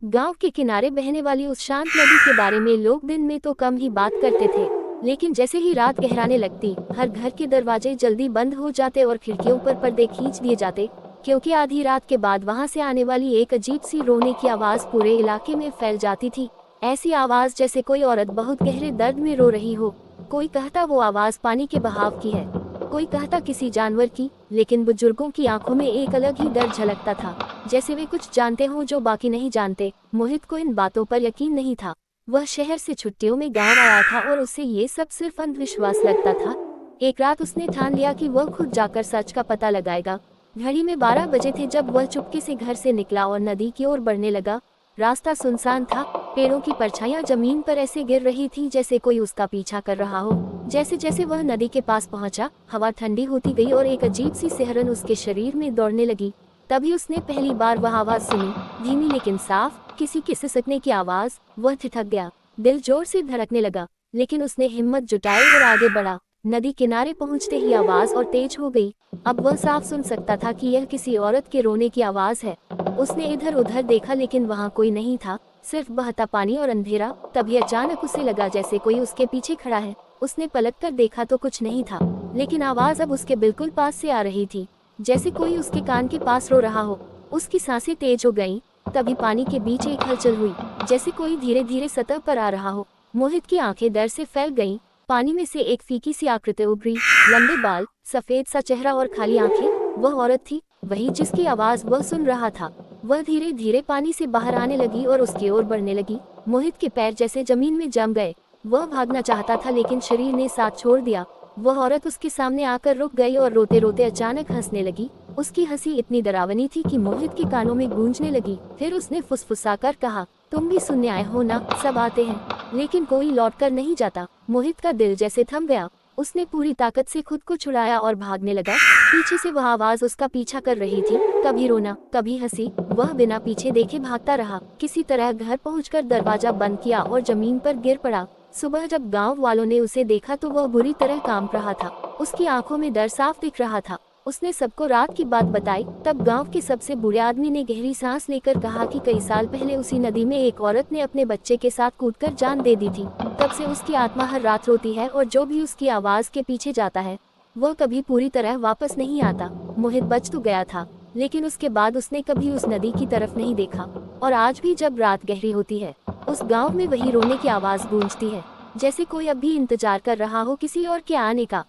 गांव के किनारे बहने वाली उस शांत नदी के बारे में लोग दिन में तो कम ही बात करते थे, लेकिन जैसे ही रात गहराने लगती, हर घर के दरवाजे जल्दी बंद हो जाते और खिड़कियों पर पर्दे खींच दिए जाते, क्योंकि आधी रात के बाद वहां से आने वाली एक अजीब सी रोने की आवाज पूरे इलाके में फैल जाती थी। ऐसी आवाज जैसे कोई औरत बहुत गहरे दर्द में रो रही हो। कोई कहता वो आवाज पानी के बहाव की है, कोई कहता किसी जानवर की, लेकिन बुजुर्गों की आंखों में एक अलग ही डर झलकता था, जैसे वे कुछ जानते हों जो बाकी नहीं जानते। मोहित को इन बातों पर यकीन नहीं था। वह शहर से छुट्टियों में गांव आया था और उसे ये सब सिर्फ अंधविश्वास लगता था। एक रात उसने ठान लिया कि वह खुद जाकर सच का पता लगाएगा। घड़ी में 12 बजे थे जब वह चुपके से घर से निकला और नदी की ओर बढ़ने लगा। रास्ता सुनसान था, पेड़ों की परछाइयां जमीन पर ऐसे गिर रही थी जैसे कोई उसका पीछा कर रहा हो। जैसे जैसे वह नदी के पास पहुंचा, हवा ठंडी होती गई और एक अजीब सी सिहरन उसके शरीर में दौड़ने लगी। तभी उसने पहली बार वह आवाज सुनी, धीमी लेकिन साफ, किसी के सिसकने की आवाज। वह ठिठक गया, दिल जोर से धड़कने लगा, लेकिन उसने हिम्मत जुटाई और आगे बढ़ा। नदी किनारे पहुंचते ही आवाज और तेज हो गई। अब वह साफ सुन सकता था कि यह किसी औरत के रोने की आवाज है। उसने इधर उधर देखा लेकिन वहां कोई नहीं था, सिर्फ बहता पानी और अंधेरा। तभी अचानक उसे लगा जैसे कोई उसके पीछे खड़ा है। उसने पलटकर देखा तो कुछ नहीं था, लेकिन आवाज अब उसके बिल्कुल पास से आ रही थी, जैसे कोई उसके कान के पास रो रहा हो। उसकी सांसें तेज हो गईं। तभी पानी के बीच एक हलचल हुई, जैसे कोई धीरे धीरे सतह पर आ रहा हो। मोहित की आंखें डर से फैल गईं। पानी में से एक फीकी सी आकृति उभरी, लंबे बाल, सफेद सा चेहरा और खाली आंखें। वह औरत थी, वही जिसकी आवाज वह सुन रहा था। वह धीरे धीरे पानी से बाहर आने लगी और उसकी ओर बढ़ने लगी। मोहित के पैर जैसे जमीन में जम गए। वह भागना चाहता था लेकिन शरीर ने साथ छोड़ दिया। वह औरत उसके सामने आकर रुक गई और रोते रोते अचानक हंसने लगी। उसकी हंसी इतनी डरावनी थी कि मोहित के कानों में गूंजने लगी। फिर उसने फुसफुसाकर कहा, तुम भी सुनने आए हो ना? सब आते हैं, लेकिन कोई लौटकर नहीं जाता। मोहित का दिल जैसे थम गया। उसने पूरी ताकत से खुद को छुड़ाया और भागने लगा। पीछे से वह आवाज उसका पीछा कर रही थी, कभी रोना, कभी हंसी। वह बिना पीछे देखे भागता रहा। किसी तरह घर पहुंचकर दरवाजा बंद किया और जमीन पर गिर पड़ा। सुबह जब गांव वालों ने उसे देखा तो वह बुरी तरह कांप रहा था। उसकी आंखों में डर साफ दिख रहा था। उसने सबको रात की बात बताई। तब गांव के सबसे बूढ़े आदमी ने गहरी सांस लेकर कहा कि कई साल पहले उसी नदी में एक औरत ने अपने बच्चे के साथ कूदकर जान दे दी थी। तब से उसकी आत्मा हर रात रोती है और जो भी उसकी आवाज के पीछे जाता है वह कभी पूरी तरह वापस नहीं आता। मोहित बच तो गया था, लेकिन उसके बाद उसने कभी उस नदी की तरफ नहीं देखा। और आज भी जब रात गहरी होती है, उस गांव में वही रोने की आवाज गूंजती है, जैसे कोई अब भी इंतजार कर रहा हो किसी और के आने का।